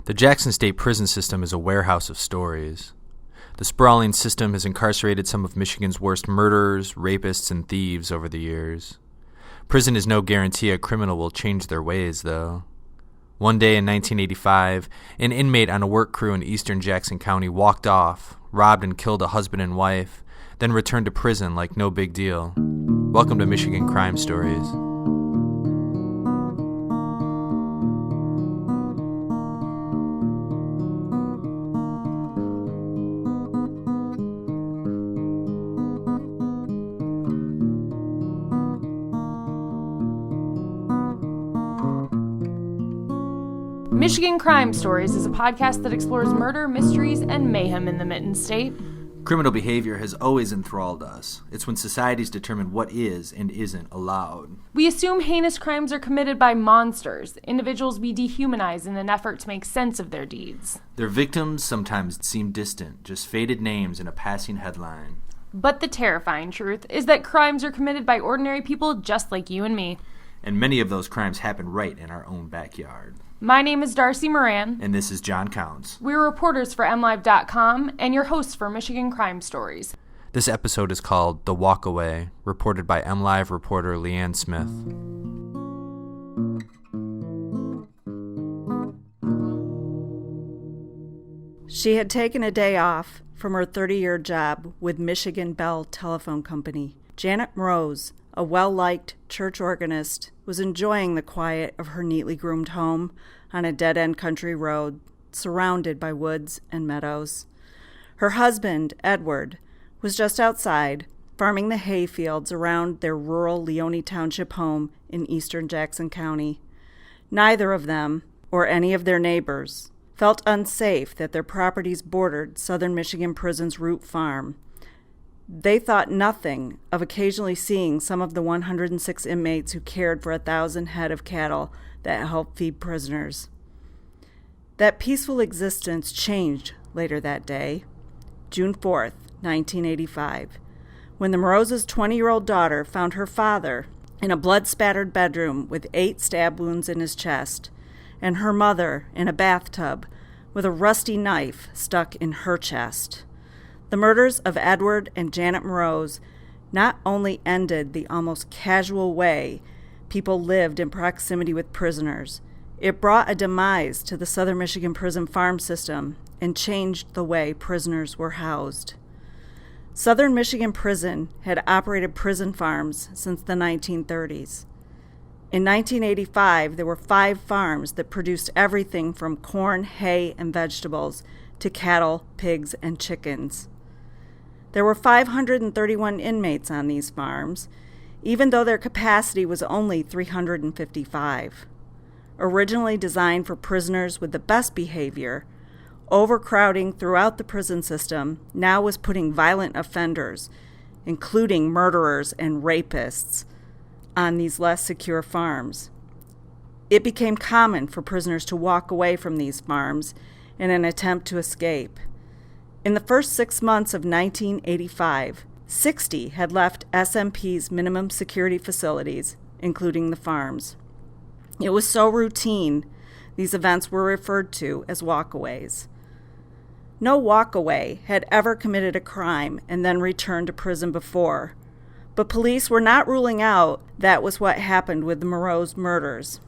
The Jackson State Prison System is a warehouse of stories. The sprawling system has incarcerated some of Michigan's worst murderers, rapists, and thieves over the years. Prison is no guarantee a criminal will change their ways, though. One day in 1985, an inmate on a work crew in eastern Jackson County walked off, robbed and killed a husband and wife, then returned to prison like no big deal. Welcome to Michigan Crime Stories. Michigan Crime Stories is a podcast that explores murder, mysteries, and mayhem in the Mitten State. Criminal behavior has always enthralled us. It's when societies determine what is and isn't allowed. We assume heinous crimes are committed by monsters, individuals we dehumanize in an effort to make sense of their deeds. Their victims sometimes seem distant, just faded names in a passing headline. But the terrifying truth is that crimes are committed by ordinary people just like you and me. And many of those crimes happen right in our own backyard. My name is Darcy Moran. And this is John Counts. We're reporters for MLive.com and your hosts for Michigan Crime Stories. This episode is called The Walkway, reported by MLive reporter Leanne Smith. She had taken a day off from her 30-year job with Michigan Bell Telephone Company. Janet Rose, a well-liked church organist, was enjoying the quiet of her neatly groomed home on a dead-end country road surrounded by woods and meadows. Her husband, Edward, was just outside farming the hay fields around their rural Leone Township home in eastern Jackson County. Neither of them, or any of their neighbors, felt unsafe that their properties bordered Southern Michigan Prison's Root Farm. They thought nothing of occasionally seeing some of the 106 inmates who cared for 1,000 head of cattle that helped feed prisoners. That peaceful existence changed later that day, June 4th, 1985, when the Moroses' 20-year-old daughter found her father in a blood-spattered bedroom with 8 stab wounds in his chest, and her mother in a bathtub with a rusty knife stuck in her chest. The murders of Edward and Janet Morose not only ended the almost casual way people lived in proximity with prisoners, it brought a demise to the Southern Michigan prison farm system and changed the way prisoners were housed. Southern Michigan Prison had operated prison farms since the 1930s. In 1985, there were 5 farms that produced everything from corn, hay, and vegetables to cattle, pigs, and chickens. There were 531 inmates on these farms, even though their capacity was only 355. Originally designed for prisoners with the best behavior, overcrowding throughout the prison system now was putting violent offenders, including murderers and rapists, on these less secure farms. It became common for prisoners to walk away from these farms in an attempt to escape. In the first 6 months of 1985, 60 had left SMP's minimum security facilities, including the farms. It was so routine, these events were referred to as walkaways. No walkaway had ever committed a crime and then returned to prison before, but police were not ruling out that was what happened with the Morose murders.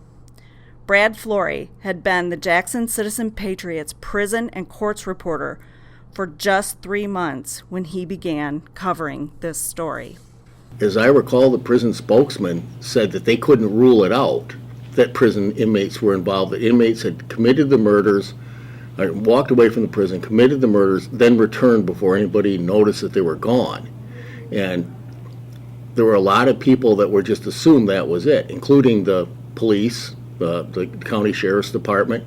Brad Flory had been the Jackson Citizen Patriot's prison and courts reporter for just 3 months when he began covering this story. As I recall, the prison spokesman said that they couldn't rule it out that prison inmates were involved. The inmates had committed the murders, walked away from the prison, committed the murders, then returned before anybody noticed that they were gone. And there were a lot of people that were just assumed that was it, including the police, the county sheriff's department.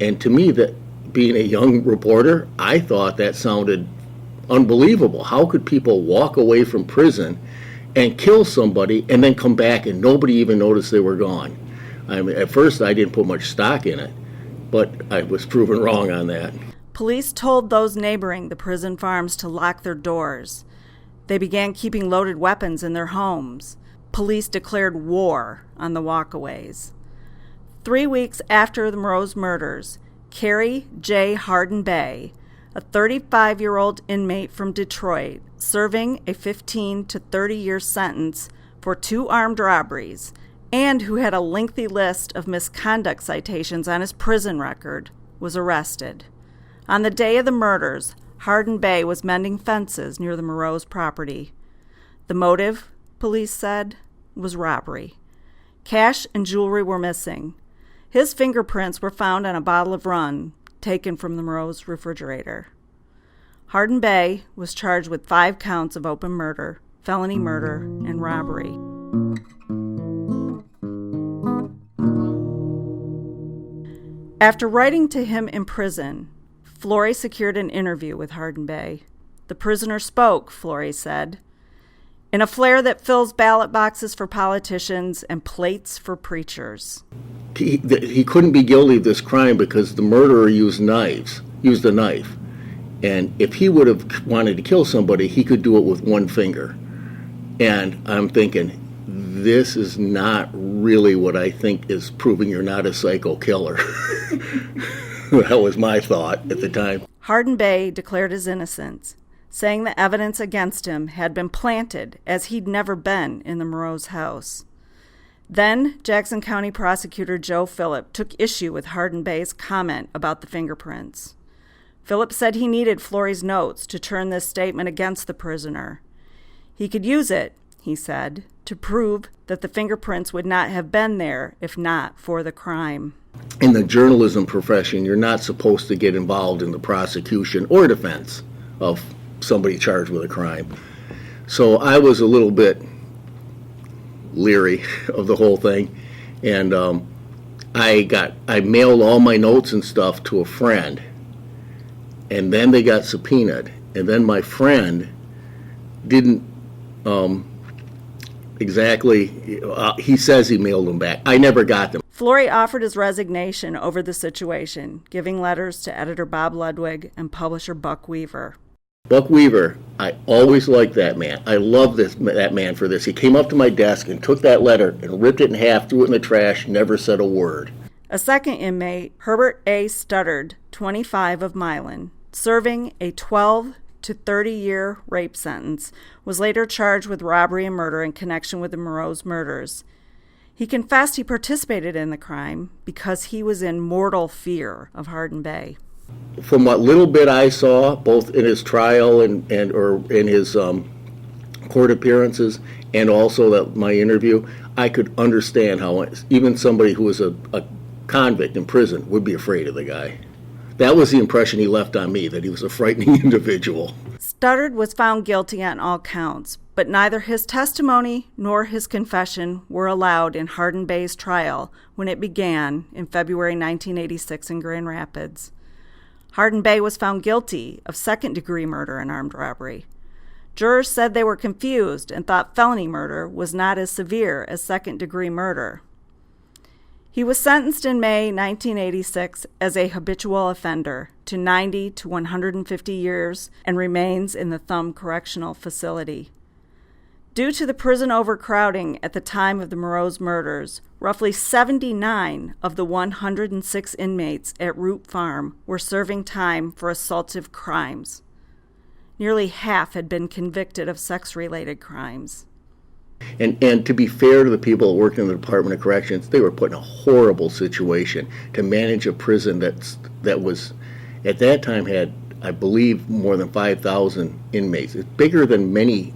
And to me, that being a young reporter, I thought that sounded unbelievable. How could people walk away from prison and kill somebody and then come back and nobody even noticed they were gone? I mean, at first I didn't put much stock in it, but I was proven wrong on that. Police told those neighboring the prison farms to lock their doors. They began keeping loaded weapons in their homes. Police declared war on the walkaways. 3 weeks after the Morose murders, Carrie J. Hardin Bay, a 35-year-old inmate from Detroit, serving a 15 to 30-year sentence for 2 armed robberies, and who had a lengthy list of misconduct citations on his prison record, was arrested. On the day of the murders, Hardin Bay was mending fences near the Moreau's property. The motive, police said, was robbery. Cash and jewelry were missing. His fingerprints were found on a bottle of rum taken from the Moreau's refrigerator. Hardin Bay was charged with 5 counts of open murder, felony murder, and robbery. After writing to him in prison, Flory secured an interview with Hardin Bay. The prisoner spoke, Flory said, in a flair that fills ballot boxes for politicians and plates for preachers. He couldn't be guilty of this crime because the murderer used a knife. And if he would have wanted to kill somebody, he could do it with one finger. And I'm thinking, this is not really what I think is proving you're not a psycho killer. That was my thought at the time. Hardin Bay declared his innocence, saying the evidence against him had been planted as he'd never been in the Moreau's house. Then Jackson County Prosecutor Joe Phillip took issue with Hardin Bay's comment about the fingerprints. Phillip said he needed Flory's notes to turn this statement against the prisoner. He could use it, he said, to prove that the fingerprints would not have been there if not for the crime. In the journalism profession, you're not supposed to get involved in the prosecution or defense of somebody charged with a crime. So I was a little bit leery of the whole thing, and I mailed all my notes and stuff to a friend, and then they got subpoenaed, and then my friend didn't exactly, he says he mailed them back. I never got them. Flory offered his resignation over the situation, giving letters to editor Bob Ludwig and publisher Buck Weaver. Buck Weaver, I always liked that man. I love that man for this. He came up to my desk and took that letter and ripped it in half, threw it in the trash, never said a word. A second inmate, Herbert A. Studdard, 25 of Milan, serving a 12 to 30-year rape sentence, was later charged with robbery and murder in connection with the Moreau's murders. He confessed he participated in the crime because he was in mortal fear of Hardin Bay. From what little bit I saw, both in his trial and or in his court appearances, and also my interview, I could understand how even somebody who was a convict in prison would be afraid of the guy. That was the impression he left on me, that he was a frightening individual. Studdard was found guilty on all counts, but neither his testimony nor his confession were allowed in Hardin Bay's trial when it began in February 1986 in Grand Rapids. Hardin Bay was found guilty of second-degree murder and armed robbery. Jurors said they were confused and thought felony murder was not as severe as second-degree murder. He was sentenced in May 1986 as a habitual offender to 90 to 150 years and remains in the Thumb Correctional Facility. Due to the prison overcrowding at the time of the Moreau's murders, roughly 79 of the 106 inmates at Root Farm were serving time for assaultive crimes. Nearly half had been convicted of sex-related crimes. And to be fair to the people that worked in the Department of Corrections, they were put in a horrible situation to manage a prison that was, at that time, had, I believe, more than 5,000 inmates. It's bigger than many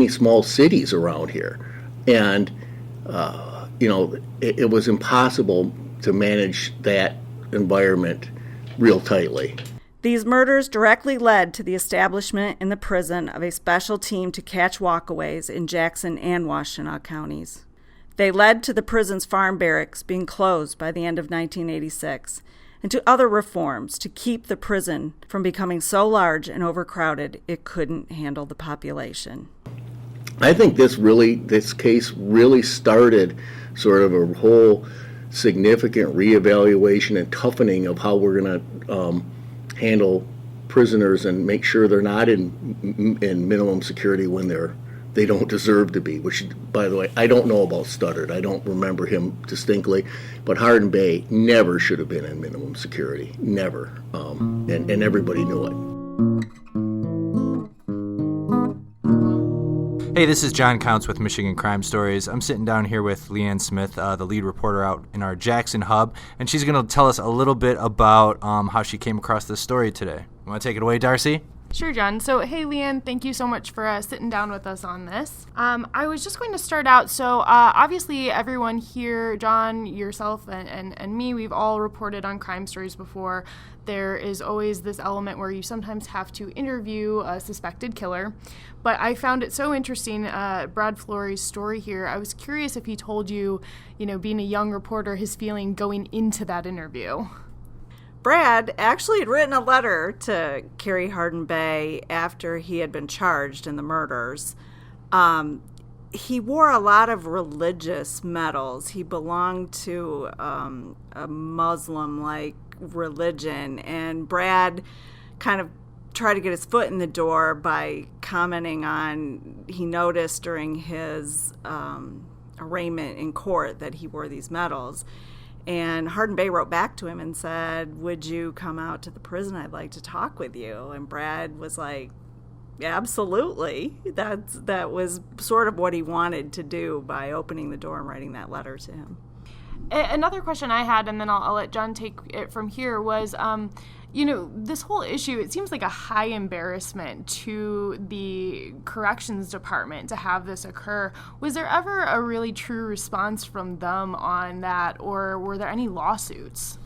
small cities around here. And, it was impossible to manage that environment real tightly. These murders directly led to the establishment in the prison of a special team to catch walkaways in Jackson and Washtenaw counties. They led to the prison's farm barracks being closed by the end of 1986, and to other reforms to keep the prison from becoming so large and overcrowded it couldn't handle the population. I think this case really started sort of a whole significant reevaluation and toughening of how we're going to handle prisoners and make sure they're not in minimum security when they're they don't deserve to be, which, by the way, I don't know about Studdard. I don't remember him distinctly, but Hardin Bay never should have been in minimum security, never, and everybody knew it. Hey, this is John Counts with Michigan Crime Stories. I'm sitting down here with Leanne Smith, the lead reporter out in our Jackson hub, and she's going to tell us a little bit about how she came across this story today. You want to take it away, Darcy? Sure, John. So, hey, Leanne, thank you so much for sitting down with us on this. I was just going to start out. So, obviously, everyone here, John, yourself, and me, we've all reported on crime stories before. There is always this element where you sometimes have to interview a suspected killer. But I found it so interesting, Brad Flory's story here. I was curious if he told you, being a young reporter, his feeling going into that interview. Brad actually had written a letter to Carrie Hardin Bay after he had been charged in the murders. He wore a lot of religious medals. He belonged to a Muslim-like religion, and Brad kind of tried to get his foot in the door by commenting on, he noticed during his arraignment in court that he wore these medals. And Hardin Bay wrote back to him and said, "Would you come out to the prison? I'd like to talk with you." And Brad was like, "Absolutely." That was sort of what he wanted to do by opening the door and writing that letter to him. Another question I had, and then I'll let John take it from here, was, this whole issue, it seems like a high embarrassment to the corrections department to have this occur. Was there ever a really true response from them on that, or were there any lawsuits?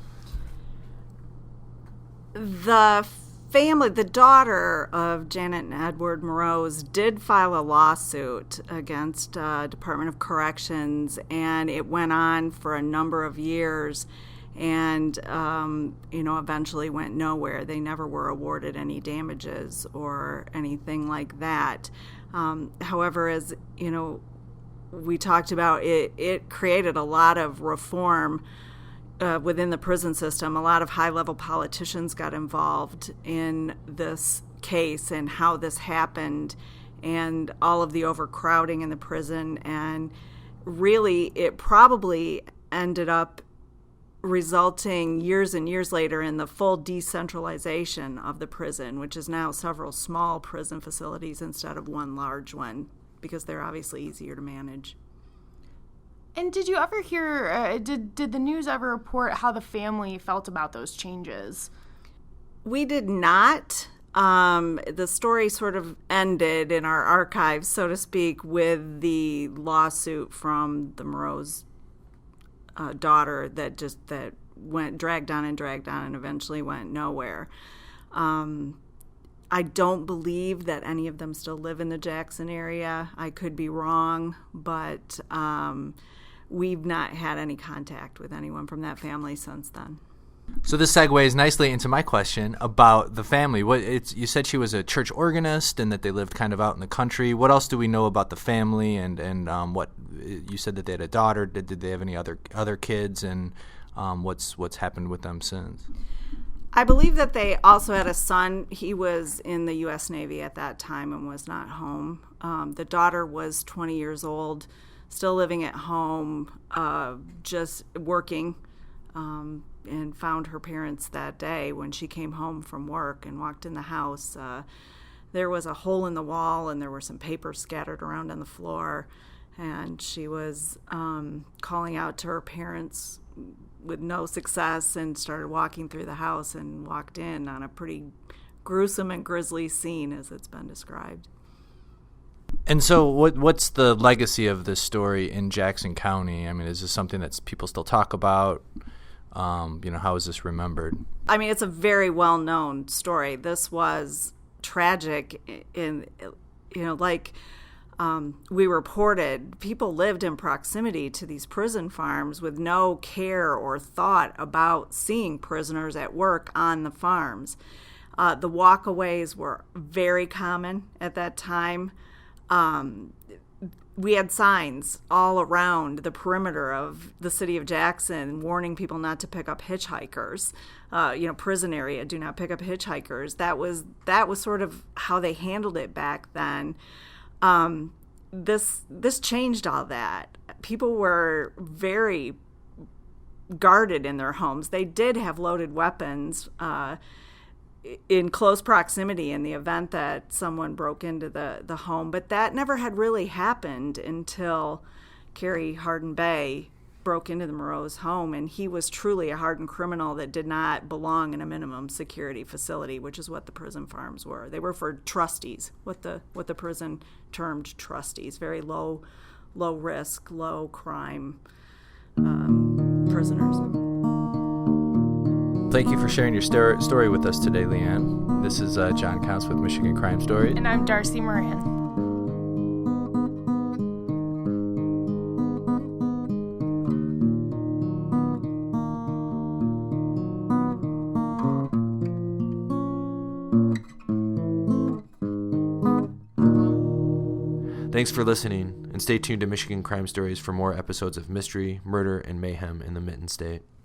The family, the daughter of Janet and Edward Moroz, did file a lawsuit against Department of Corrections, and it went on for a number of years. And, eventually went nowhere. They never were awarded any damages or anything like that. However, as, we talked about, it created a lot of reform within the prison system. A lot of high-level politicians got involved in this case and how this happened and all of the overcrowding in the prison. And really, it probably ended up resulting years and years later in the full decentralization of the prison, which is now several small prison facilities instead of one large one, because they're obviously easier to manage. And did you ever hear, did the news ever report how the family felt about those changes? We did not. The story sort of ended in our archives, so to speak, with the lawsuit from the Moroz daughter that went dragged on and eventually went nowhere. I don't believe that any of them still live in the Jackson area. I could be wrong, but we've not had any contact with anyone from that family since then. So this segues nicely into my question about the family. You said she was a church organist and that they lived kind of out in the country. What else do we know about the family? And what you said that they had a daughter. Did they have any other kids? And what's happened with them since? I believe that they also had a son. He was in the U.S. Navy at that time and was not home. The daughter was 20 years old, still living at home, just working. And found her parents that day when she came home from work and walked in the house. There was a hole in the wall and there were some papers scattered around on the floor, and she was calling out to her parents with no success and started walking through the house and walked in on a pretty gruesome and grisly scene, as it's been described. And so what's the legacy of this story in Jackson County? I mean, is this something that people still talk about? How is this remembered? I mean, it's a very well-known story. This was tragic we reported, people lived in proximity to these prison farms with no care or thought about seeing prisoners at work on the farms. The walkaways were very common at that time. We had signs all around the perimeter of the city of Jackson warning people not to pick up hitchhikers. Prison area, do not pick up hitchhikers. That was sort of how they handled it back then. this changed all that. People were very guarded in their homes. They did have loaded weapons in close proximity in the event that someone broke into the home, but that never had really happened until Carrie Hardin Bay broke into the Moreau's home, and he was truly a hardened criminal that did not belong in a minimum security facility, which is what the prison farms were. They were for trustees, what the prison termed trustees, very low risk, low crime prisoners. Thank you for sharing your story with us today, Leanne. This is John Counts with Michigan Crime Stories. And I'm Darcy Moran. Thanks for listening, and stay tuned to Michigan Crime Stories for more episodes of mystery, murder, and mayhem in the Mitten State.